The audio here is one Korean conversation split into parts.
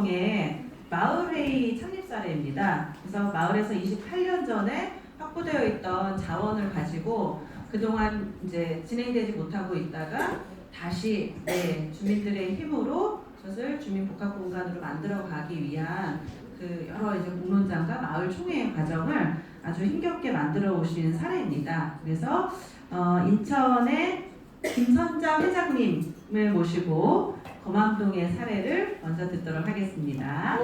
공감동의 마을회의 창립 사례입니다. 그래서 마을에서 28년 전에 확보되어 있던 자원을 가지고 그동안 이제 진행되지 못하고 있다가 다시 주민들의 힘으로 그것을 주민 복합 공간으로 만들어 가기 위한 그 여러 이제 공론장과 마을 총회 과정을 아주 힘겹게 만들어 오신 사례입니다. 그래서 인천의 김선장 회장님을 모시고 검암동의 사례를 먼저 듣도록 하겠습니다.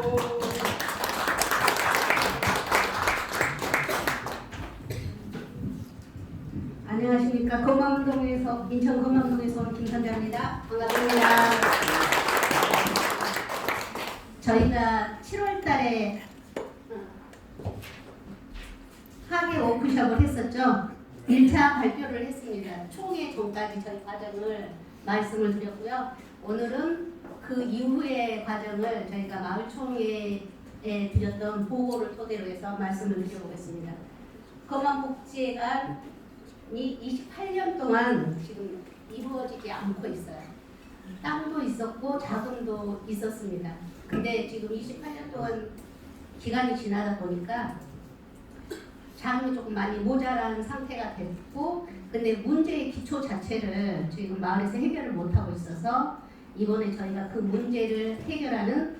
안녕하십니까. 검암동에서 인천 검암동에서 온 김선장입니다. 반갑습니다. 저희가 7월달에 하계 워크숍을 했었죠. 1차 발표를 했습니다. 총회 전까지 저희 과정을 말씀을 드렸고요. 오늘은 그 이후의 과정을 저희가 마을총회에 드렸던 보고를 토대로 해서 말씀을 드려보겠습니다. 검암복지회관이 28년 동안 지금 이루어지지 않고 있어요. 땅도 있었고 자금도 있었습니다. 근데 지금 28년 동안 기간이 지나다 보니까 자금이 조금 많이 모자란 상태가 됐고, 근데 문제의 기초 자체를 지금 마을에서 해결을 못하고 있어서 이번에 저희가 그 문제를 해결하는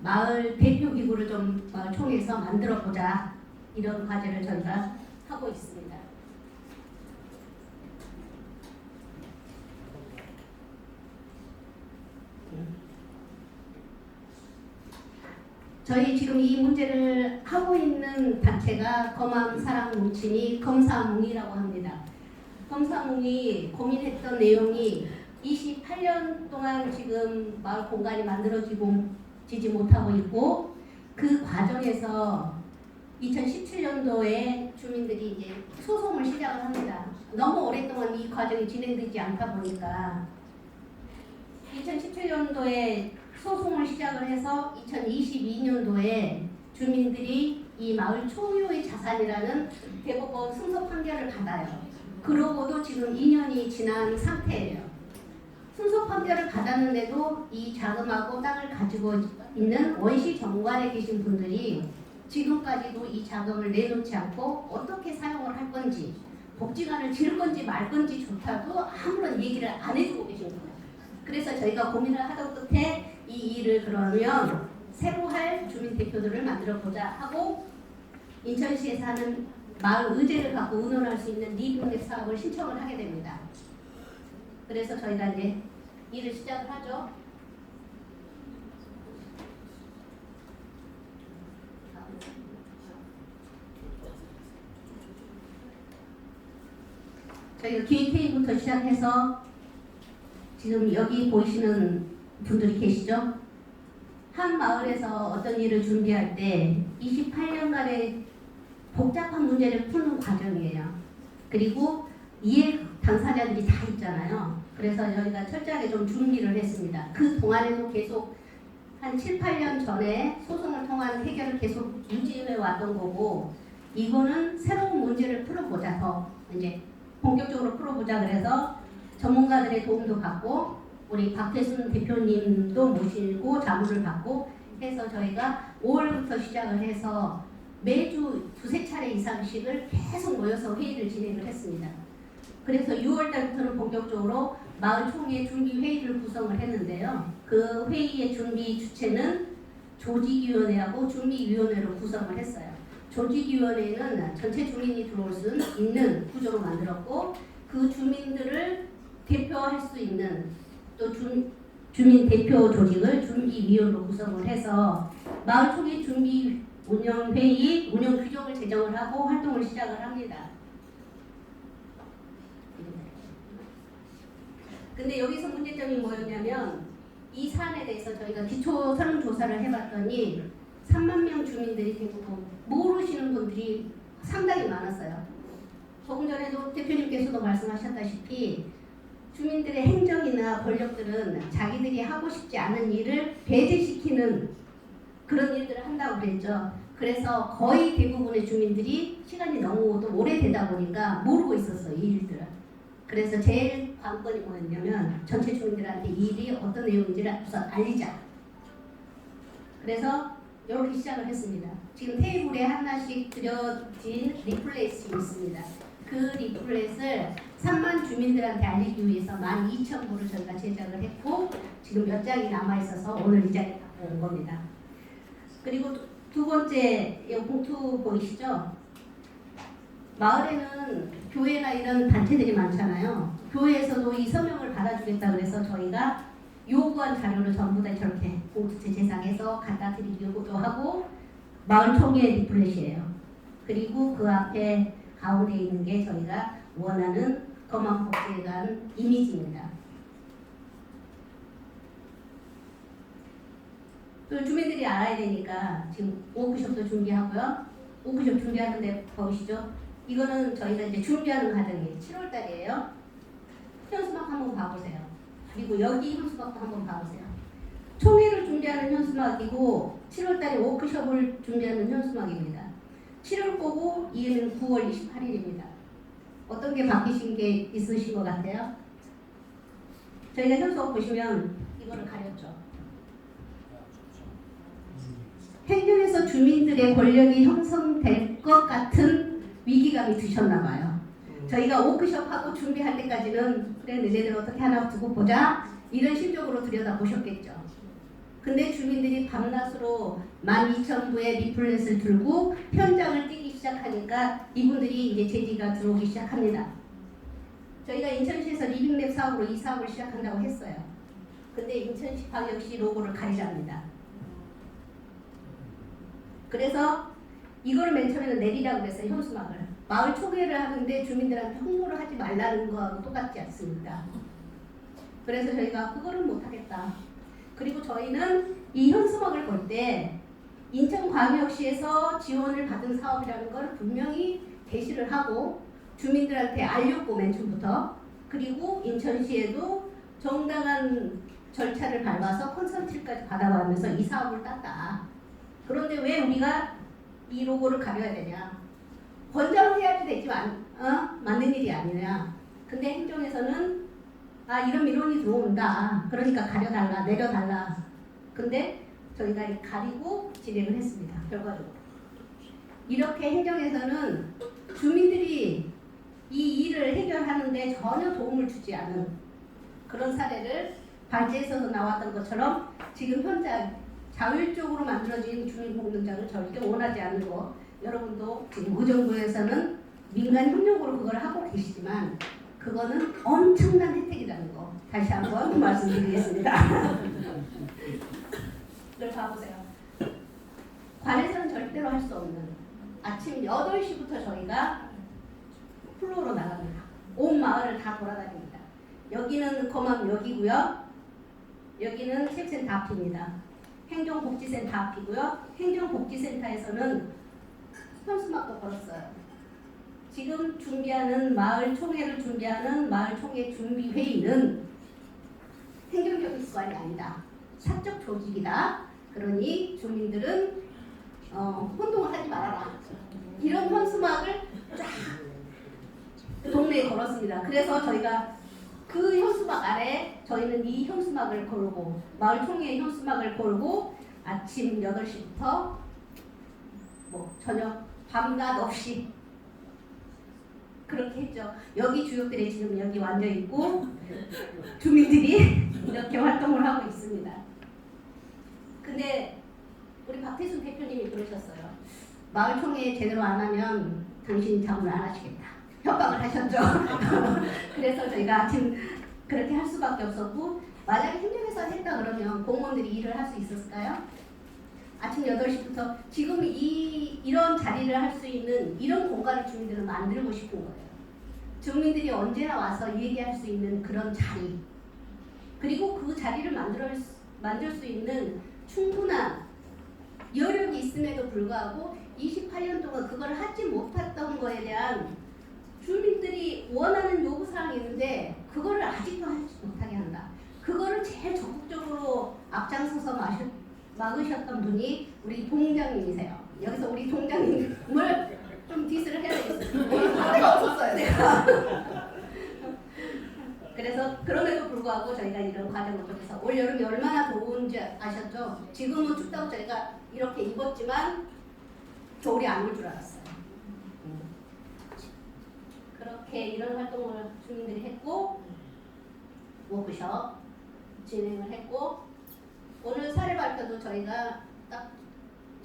마을 대표 기구를 좀 마을 총회에서 만들어 보자, 이런 과제를 저희가 하고 있습니다. 저희 지금 이 문제를 하고 있는 단체가 검암사랑뭉친이 검사뭉이라고 합니다. 검사뭉이 고민했던 내용이 28년 동안 지금 마을 공간이 만들어지지 못하고 있고, 그 과정에서 2017년도에 주민들이 이제 소송을 시작을 합니다. 너무 오랫동안 이 과정이 진행되지 않다 보니까 2017년도에 소송을 시작을 해서 2022년도에 주민들이 이 마을 초유의 자산이라는 대법원 승소 판결을 받아요. 그러고도 지금 2년이 지난 상태예요. 승소 판결을 받았는데도 이 자금하고 땅을 가지고 있는 원시 정관에 계신 분들이 지금까지도 이 자금을 내놓지 않고 어떻게 사용을 할 건지, 복지관을 지을 건지 말 건지조차도 아무런 얘기를 안 해주고 계신 거예요. 그래서 저희가 고민을 하던 끝에 이 일을 그러면 새로 할 주민 대표들을 만들어 보자 하고, 인천시에서 하는 마을 의제를 갖고 의논할 수 있는 리빙랩 사업을 신청을 하게 됩니다. 그래서 저희가 이제 일을 시작을 하죠. 저희가 기획회의부터 시작해서 지금 여기 보이시는 분들이 계시죠? 한 마을에서 어떤 일을 준비할 때 28년간의 복잡한 문제를 푸는 과정이에요. 그리고 이해 당사자들이 다 있잖아요. 그래서 저희가 철저하게 좀 준비를 했습니다. 그 동안에도 계속 한 7, 8년 전에 소송을 통한 해결을 계속 유지해 왔던 거고, 이거는 새로운 문제를 풀어보자, 더 이제 본격적으로 풀어보자 그래서 전문가들의 도움도 받고 우리 박태순 대표님도 모시고 자문을 받고 해서 저희가 5월부터 시작을 해서 매주 두세 차례 이상씩을 계속 모여서 회의를 진행을 했습니다. 그래서 6월 달부터는 본격적으로 마을 총회 준비 회의를 구성을 했는데요. 그 회의의 준비 주체는 조직위원회하고 준비위원회로 구성을 했어요. 조직위원회는 전체 주민이 들어올 수 있는 구조로 만들었고, 그 주민들을 대표할 수 있는 또 주민 대표 조직을 준비위원으로 구성을 해서 마을 총회 준비 운영 회의, 운영 규정을 제정을 하고 활동을 시작을 합니다. 근데 여기서 문제점이 뭐였냐면, 이 사안에 대해서 저희가 기초 설문조사를 해봤더니 3만 명 주민들이 대부분 모르시는 분들이 상당히 많았어요. 조금 전에도 대표님께서도 말씀하셨다시피 주민들의 행정이나 권력들은 자기들이 하고 싶지 않은 일을 배제시키는 그런 일들을 한다고 그랬죠. 그래서 거의 대부분의 주민들이 시간이 너무 오래되다 보니까 모르고 있었어요, 이 일들을. 그래서 제일 관건이 뭐였냐면 전체 주민들한테 이 일이 어떤 내용인지를 우선 알리자. 그래서 이렇게 시작을 했습니다. 지금 테이블에 하나씩 들여진 리플렛이 있습니다. 그 리플렛을 3만 주민들한테 알리기 위해서 12,000부를 저희가 제작을 했고 지금 몇 장이 남아 있어서 오늘 이 자리에 갖고 온 겁니다. 그리고 두 번째 이 봉투 보이시죠? 마을에는 교회나 이런 단체들이 많잖아요. 교회에서도 이 서명을 받아주겠다 그래서 저희가 요구한 자료를 전부 다 저렇게 봉투째 제작해서 갖다 드리기도 하고 마을 총회 리플렛이에요. 그리고 그 앞에 가운데 있는 게 저희가 원하는 거만복지관 이미지입니다. 또 주민들이 알아야 되니까 지금 워크숍도 준비하고요. 워크숍 준비하는데 보이시죠? 이거는 저희가 이제 준비하는 과정이 7월 달이에요. 현수막 한번 봐보세요. 그리고 여기 현수막도 한번 봐보세요. 총회를 준비하는 현수막이고 7월 달에 워크숍을 준비하는 현수막입니다. 7월 거고 이해는 9월 28일입니다. 어떤 게 바뀌신 게 있으신 것 같아요? 저희가 현수막 보시면 이거를 가렸죠. 행정에서 주민들의 권력이 형성될 것 같은 위기감이 드셨나 봐요. 저희가 워크숍하고 준비할 때까지는 그래 너희들 어떻게 하나 두고 보자 이런 심적으로 들여다보셨겠죠. 근데 주민들이 밤낮으로 12,000부의 리플렛을 들고 현장을 뛰기 시작하니까 이분들이 이제 제지가 들어오기 시작합니다. 저희가 인천시에서 리빙랩 사업으로 이 사업을 시작한다고 했어요. 근데 인천시방역시 로고를 가리랍니다. 그래서 이걸 맨 처음에는 내리라고 그랬어요. 현수막을. 마을 총회를 하는데 주민들한테 홍보를 하지 말라는 거하고 똑같지 않습니다. 그래서 저희가 그거를 못하겠다. 그리고 저희는 이 현수막을 볼 때 인천광역시에서 지원을 받은 사업이라는 걸 분명히 게시를 하고 주민들한테 알렸고 맨 처음부터 그리고 인천시에도 정당한 절차를 밟아서 컨설팅까지 받아가면서 이 사업을 땄다. 그런데 왜 우리가 이 로고를 가려야 되냐? 권장을 해야지 되지만 맞는 일이 아니냐. 근데 행정에서는 이런 민원이 들어온다. 그러니까 가려달라, 내려달라. 근데 저희가 가리고 진행을 했습니다. 결과적으로. 이렇게 행정에서는 주민들이 이 일을 해결하는데 전혀 도움을 주지 않은 그런 사례를 발제에서도 나왔던 것처럼 지금 현장 자율적으로 만들어진 주민공동장을 절대 원하지 않는 거 여러분도 지금 의정부에서는 민간 협력으로 그걸 하고 계시지만 그거는 엄청난 혜택이라는 거 다시 한번 말씀드리겠습니다. 이걸 봐보세요. 관에서는 절대로 할 수 없는 아침 8시부터 저희가 플로어로 나갑니다. 온 마을을 다 돌아다닙니다. 여기는 거맘역이고요. 여기는 체육센터 앞입니다. 행정복지센터 앞이고요. 행정복지센터에서는 현수막도 걸었어요. 지금 준비하는 마을 총회를 준비하는 마을 총회 준비회의는 행정적인 기관이 아니다. 사적 조직이다. 그러니 주민들은 혼동을 하지 말아라. 이런 현수막을 쫙 동네에 걸었습니다. 그래서 저희가 그 현수막 아래 저희는 이 현수막을 걸고 마을 총회 현수막을 걸고 아침 8시부터 저녁 밤낮 없이 그렇게 했죠. 여기 주역들이 지금 여기 앉아 있고 주민들이 이렇게 활동을 하고 있습니다. 근데 우리 박태순 대표님이 그러셨어요. 마을 총회 제대로 안 하면 당신이 작업을 안 하시겠다. 협박을 하셨죠. 그래서 저희가 지금 그렇게 할 수밖에 없었고 만약에 행정에서 했다 그러면 공무원들이 일을 할 수 있었을까요? 아침 8시부터 지금 이런 자리를 할 수 있는 이런 공간을 주민들은 만들고 싶은 거예요. 주민들이 언제나 와서 얘기할 수 있는 그런 자리 그리고 그 자리를 만들 수 있는 충분한 여력이 있음에도 불구하고 28년 동안 그걸 하지 못했던 거에 대한 주민들이 원하는 요구사항이 있는데 그거를 아직도 하지 못하게 한다. 그거를 제일 적극적으로 앞장서서 막으셨던 분이 우리 동장님이세요. 여기서 우리 동장님을 좀 디스를 해야 되겠어요. 내가 없었어요. 내가. 그래서 그럼에도 불구하고 저희가 이런 과정을 통해서 올 여름이 얼마나 더운지 아셨죠? 지금은 춥다고 저희가 이렇게 입었지만 겨울이 안 올 줄 알았어요. 그렇게 이런 활동을 주민들이 했고 워크숍 진행을 했고 오늘 사례 발표도 저희가 딱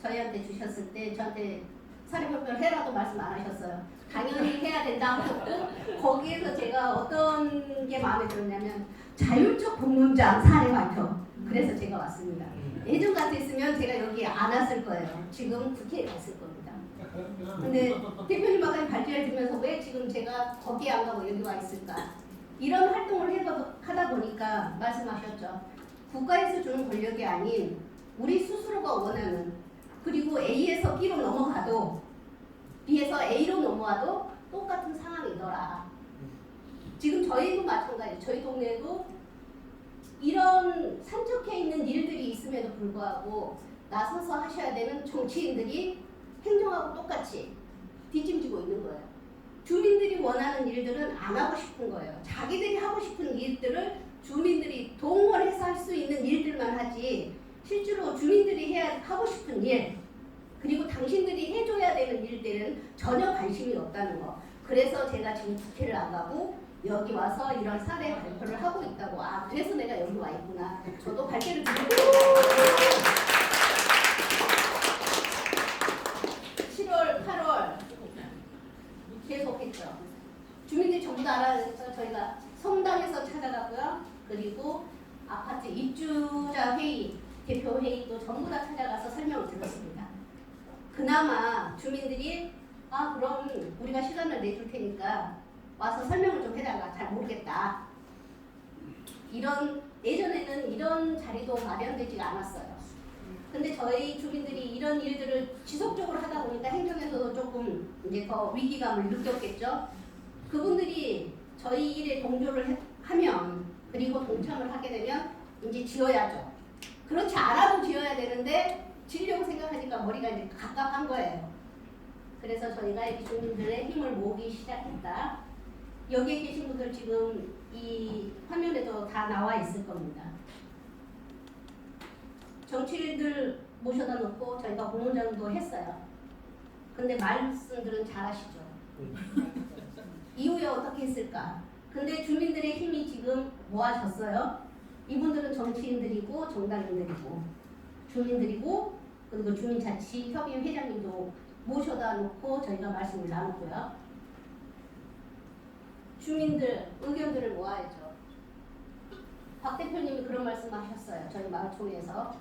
저희한테 주셨을 때 저한테 사례 발표를 해라도 말씀 안 하셨어요. 당연히 해야 된다고 했고 거기에서 제가 어떤 게 마음에 들었냐면 자율적 공론장 사례 발표. 그래서 제가 왔습니다. 예전 같았으면 제가 여기 안 왔을 거예요. 지금 국회에 갔을 겁니다. 근데 대표님 아까 발표를 들으면서 왜 지금 제가 거기에 안 가고 여기 와 있을까? 이런 활동을 하다 보니까 말씀하셨죠. 국가에서 주는 권력이 아닌 우리 스스로가 원하는 그리고 A에서 B로 넘어가도 B에서 A로 넘어와도 똑같은 상황이더라. 지금 저희도 마찬가지예요. 저희 동네에도 이런 산적해 있는 일들이 있음에도 불구하고 나서서 하셔야 되는 정치인들이 행정하고 똑같이 뒷짐지고 있는 거예요. 주민들이 원하는 일들은 안 하고 싶은 거예요. 자기들이 하고 싶은 일들을 주민들이 동원해서 할 수 있는 일들만 하지 실제로 주민들이 하고 싶은 일 그리고 당신들이 해줘야 되는 일들은 전혀 관심이 없다는 거. 그래서 제가 지금 국회를 안 가고 여기 와서 이런 사례 발표를 하고 있다고. 아 그래서 내가 여기 와 있구나. 저도 발표를 드리고 7월, 8월 계속했죠. 주민들이 전부 다 알아서 저희가 성당에서 찾아가고요. 그리고 아파트 입주자 회의, 대표 회의도 전부 다 찾아가서 설명을 들었습니다. 그나마 주민들이 아 그럼 우리가 시간을 내줄 테니까 와서 설명을 좀 해달라. 잘 모르겠다. 이런 예전에는 이런 자리도 마련되지가 않았어요. 근데 저희 주민들이 이런 일들을 지속적으로 하다 보니까 행정에서도 조금 이제 더 위기감을 느꼈겠죠. 그분들이 저희 일에 동조를 하면 그리고 동참을 하게 되면 이제 지어야죠. 그렇지 않아도 지어야 되는데 지으려고 생각하니까 머리가 이제 갑갑한 거예요. 그래서 저희가 이 주민들의 힘을 모으기 시작했다. 여기에 계신 분들 지금 이 화면에도 다 나와 있을 겁니다. 정치인들 모셔다 놓고 저희가 공론장도 했어요. 근데 말씀들은 잘 하시죠. 이후에 어떻게 했을까? 근데 주민들의 힘이 지금 모아졌어요. 이분들은 정치인들이고 정당인들이고 주민들이고 그리고 주민자치협의 회장님도 모셔다 놓고 저희가 말씀을 나눴고요. 주민들 의견들을 모아야죠. 박 대표님이 그런 말씀하셨어요. 저희 마을총회에서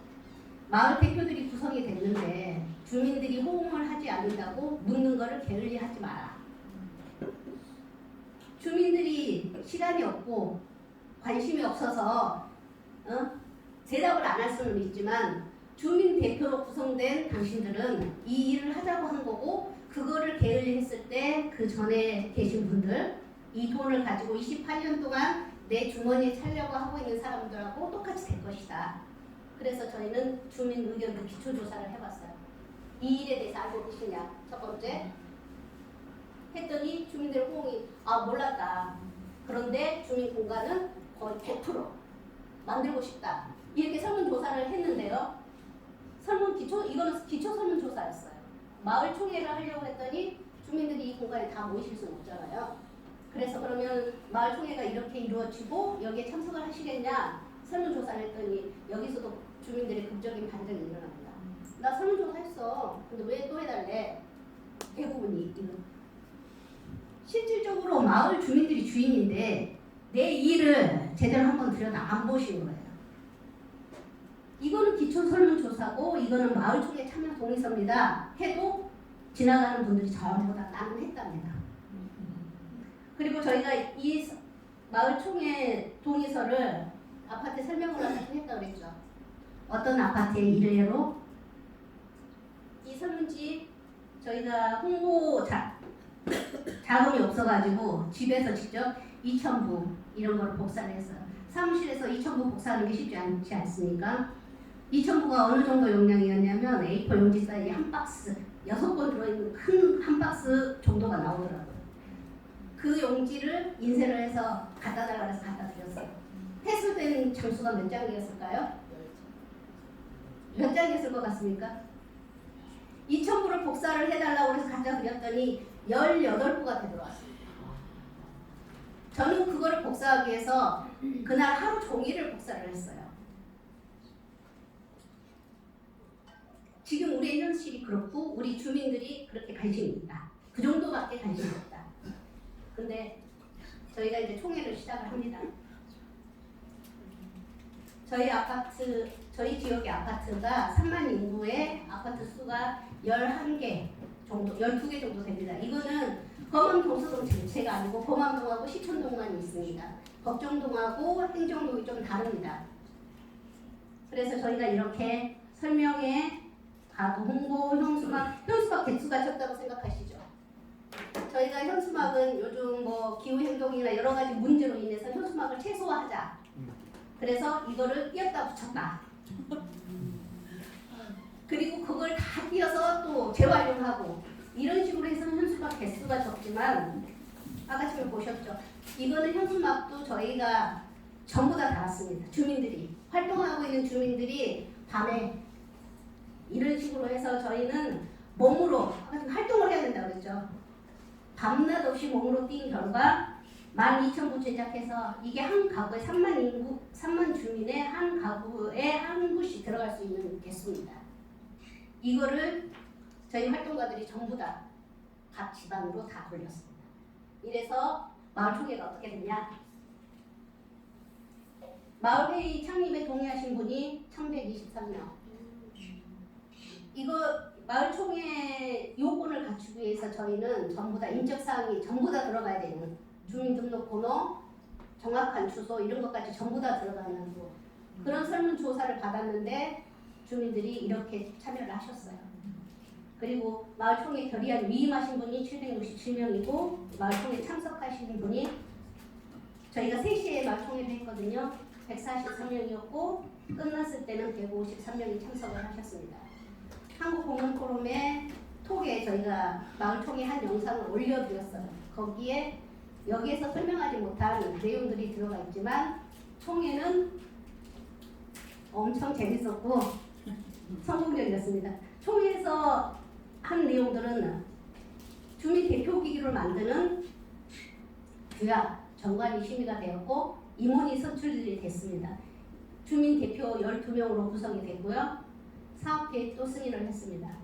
마을 대표들이 구성이 됐는데 주민들이 호응을 하지 않는다고 묻는 거를 게을리하지 마라. 주민들이 시간이 없고 관심이 없어서 대답을 안 할 수는 있지만 주민 대표로 구성된 당신들은 이 일을 하자고 한 거고 그거를 게을리 했을 때 그 전에 계신 분들 이 돈을 가지고 28년 동안 내 주머니에 차려고 하고 있는 사람들하고 똑같이 될 것이다. 그래서 저희는 주민 의견도 기초조사를 해봤어요. 이 일에 대해서 알고 계시냐? 첫 번째 했더니 주민들 호응이 몰랐다. 그런데 주민 공간은 거의 100% 만들고 싶다. 이렇게 설문조사를 했는데요. 이거는 기초 설문조사였어요. 마을 총회를 하려고 했더니 주민들이 이 공간에 다 모이실 수는 없잖아요. 그래서 그러면 마을 총회가 이렇게 이루어지고 여기에 참석을 하시겠냐? 설문조사를 했더니 여기서도 주민들의 극적인 반전이 일어납니다. 나 설문조사 했어. 근데 왜 또 해달래? 대부분이 실질적으로 마을 주민들이 주인인데 내 일을 제대로 한번 들여다 안 보신 거예요. 이거는 기초 설문조사고 이거는 마을총회 참여 동의서입니다. 해도 지나가는 분들이 전부 다 나는 했답니다. 그리고 저희가 이 마을총회 동의서를 아파트 설명을 하면서 했다고 그랬죠. 어떤 아파트의 일례로 이 설문지 저희가 홍보 자금이 없어가지고 집에서 직접 2,000부 이런 거를 복사를 했어요. 사무실에서 2,000부 복사하는 게 쉽지 않지 않습니까? 2,000부가 어느 정도 용량이었냐면 A4 용지 사이즈에 한 박스 6권 들어있는 큰 한 박스 정도가 나오더라고요. 그 용지를 인쇄를 해서 갖다 달라고 해서 갖다 드렸어요. 해소된 장수가 몇 장이었을까요? 몇 장이었을 것 같습니까? 2,000부를 복사를 해달라고 해서 갖다 드렸더니 18부가 되돌아왔습니다. 저는 그거를 복사하기 위해서 그날 하루 종일을 복사를 했어요. 지금 우리의 현실이 그렇고 우리 주민들이 그렇게 관심이 있다. 그 정도밖에 관심이 없다. 근데 저희가 이제 총회를 시작을 합니다. 저희 지역의 아파트가 3만 인구의 아파트 수가 11개 정도, 12개 정도 됩니다. 이거는 검은 동서동 전체가 아니고 범암동하고 시촌동만 있습니다. 법정동하고 행정동이 좀 다릅니다. 그래서 저희가 이렇게 설명에 가구 홍보, 현수막 개수가 적다고 생각하시죠? 저희가 현수막은 요즘 뭐 기후행동이나 여러 가지 문제로 인해서 현수막을 최소화하자. 그래서 이거를 띄었다 붙였다. 그리고 그걸 다 띄어서 또 재활용하고 이런 식으로 해서 현수막 개수가 적지만 아까 지금 보셨죠? 이거는 현수막도 저희가 전부 다 달았습니다. 주민들이 활동하고 있는 주민들이 밤에 이런 식으로 해서 저희는 몸으로 활동을 해야 된다고 그랬죠. 밤낮 없이 몸으로 뛴 결과 12,000부 제작해서 이게 한 가구에 3만 주민의 한 가구에 한 부씩 들어갈 수 있는 개수입니다. 이거를 저희 활동가들이 전부 다 각 집안으로 다 돌렸습니다. 이래서 마을총회가 어떻게 됐냐? 마을회의 창립에 동의하신 분이 1,123명. 이거 마을총회 요건을 갖추기 위해서 저희는 전부 다 인적사항이 전부 다 들어가야 되는 주민등록번호, 정확한 주소 이런 것까지 전부 다 들어가는 거. 그런 설문조사를 받았는데 주민들이 이렇게 참여를 하셨어요. 그리고 마을총회 결의안 위임하신 분이 767명이고 마을총회 참석하신 분이 저희가 3시에 마을총회를 했거든요. 143명이었고 끝났을 때는 153명이 참석을 하셨습니다. 한국공론포럼의 톡에 저희가 마을총회 한 영상을 올려드렸어요. 거기에 여기에서 설명하지 못한 내용들이 들어가 있지만 총회는 엄청 재밌었고 성공적이었습니다. 총회에서 한 내용들은 주민 대표기구를 만드는 규약, 정관이 심의가 되었고 임원이 선출이 됐습니다. 주민 대표 12명으로 구성이 됐고요. 사업계획도 승인을 했습니다.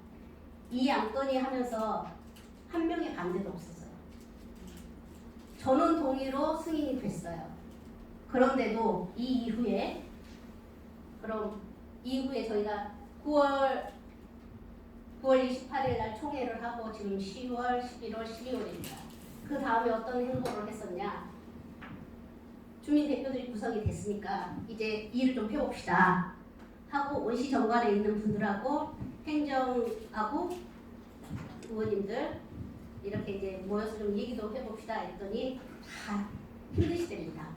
이 안건이 하면서 한 명의 반대도 없었어요. 전원 동의로 승인이 됐어요. 그런데도 이 이후에 저희가 9월 28일 날 총회를 하고 지금 10월, 11월, 12월입니다. 그 다음에 어떤 행보를 했었냐? 주민 대표들이 구성이 됐으니까 이제 일을 좀 펴봅시다 하고 원시 정관에 있는 분들하고 행정하고 의원님들 이렇게 이제 모여서 좀 얘기도 해봅시다 했더니 다 힘드시답니다.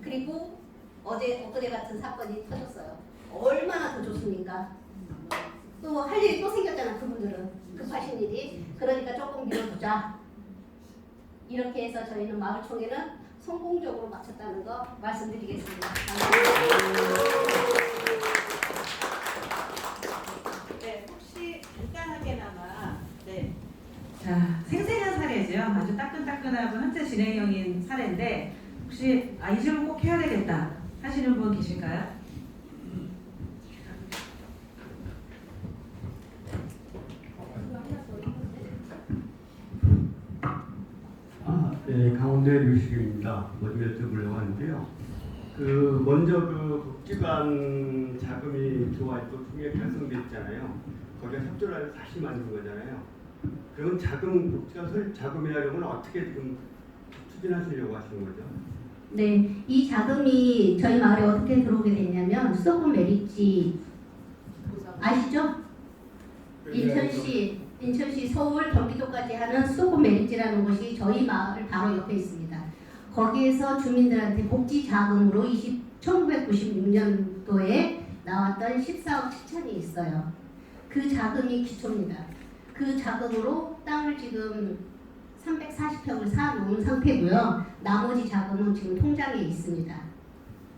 그리고 엊그제 같은 사건이 터졌어요. 얼마나 더 좋습니까? 또 할 일이 또 생겼잖아. 그분들은 급하신 일이. 그러니까 조금 미뤄두자. 이렇게 해서 저희는 마을총회는 성공적으로 마쳤다는 거 말씀드리겠습니다. 네, 혹시 간단하게나마 자, 생생한 사례죠. 아주 따끈따끈하고 현재 진행형인 사례인데 혹시 이 질문 꼭 해야 되겠다 하시는 분 계실까요? 네, 강원대 류식입니다. 먼저 여쭤보려고 하는데요. 먼저 복지관 자금이 조합도 총회 결성됐잖아요. 거기가 협조를 해서 다시 만든 거잖아요. 그럼 복지관 자금이라는 건 어떻게 지금 추진하시려고 하시는 거죠? 네, 이 자금이 저희 마을에 어떻게 들어오게 됐냐면 수도권 메리지 아시죠? 인천시, 서울, 경기도까지 하는 수도권 메리지라는 곳이 저희 마을 바로 옆에 있습니다. 거기에서 주민들한테 복지 자금으로 1996년도에 나왔던 14억 7천이 있어요. 그 자금이 기초입니다. 그 자금으로 땅을 지금 340평을 사놓은 상태고요. 나머지 자금은 지금 통장에 있습니다.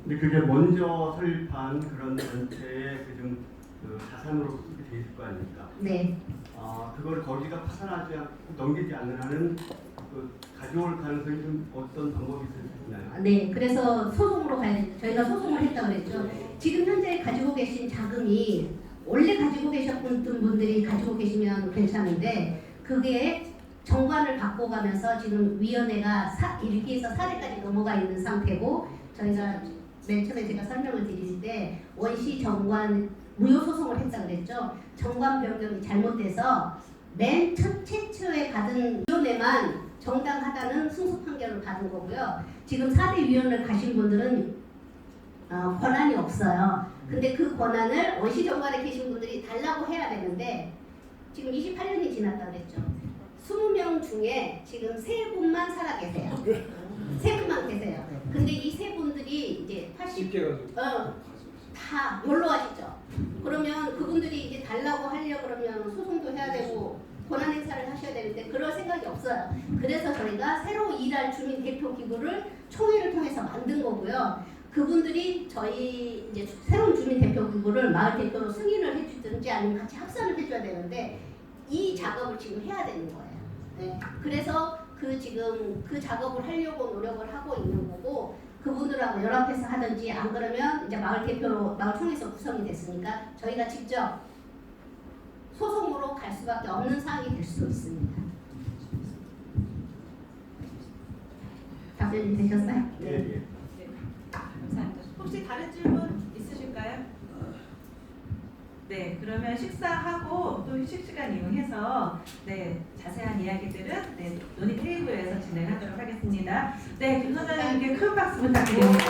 근데 그게 먼저 설립한 그런 단체의 그 자산으로 수립이 돼 있을 거 아닙니까? 네. 그걸 거기가 파산하지 않고 넘기지 않는 한은 그 가져올 가능성이 좀 어떤 방법이 있을 수 있나요? 네, 그래서 소송으로 가야 돼요. 저희가 소송을 했다고 그랬죠. 지금 현재 가지고 계신 자금이 원래 가지고 계셨던 분들이 가지고 계시면 괜찮은데 그게 정관을 바꿔가면서 지금 위원회가 1기에서 4대까지 넘어가 있는 상태고 저희가 맨 처음에 제가 설명을 드릴 때 원시 정관 무효 소송을 했다고 그랬죠. 정관 변경이 잘못돼서 맨 최초에 받은 위원회만 정당하다는 승소 판결을 받은 거고요. 지금 4대 위원을 가신 분들은 권한이 없어요. 근데 그 권한을 원시정관에 계신 분들이 달라고 해야 되는데 지금 28년이 지났다고 그랬죠. 20명 중에 지금 3분만 살아 계세요. 3분만 계세요. 근데 이 3분들이 이제 80 다 연로하시죠. 그러면 그분들이 이제 달라고 하려고 그러면 소송도 해야 되고 권한 행사를 하셔야 되는데 그럴 생각이 없어요. 그래서 저희가 새로 일할 주민 대표 기구를 총회를 통해서 만든 거고요. 그분들이 저희 이제 새로운 주민 대표 기구를 마을 대표로 승인을 해주든지 아니면 같이 합산을 해줘야 되는데 이 작업을 지금 해야 되는 거예요. 네. 그래서 지금 그 작업을 하려고 노력을 하고 있는 거고 그분들하고 연합해서 하든지 안 그러면 이제 마을 대표로 마을 총회에서 구성이 됐으니까 저희가 직접 소송으로 갈 수밖에 없는 상황이 될 수도 있습니다. 답변이 되셨어요? 예. 감사합니다. 혹시 다른 질문 있으실까요? 네, 그러면 식사하고 또 휴식 시간 이용해서 자세한 이야기들은 논의 테이블에서 진행하도록 하겠습니다. 김 소장님께 큰 박수 부탁드립니다.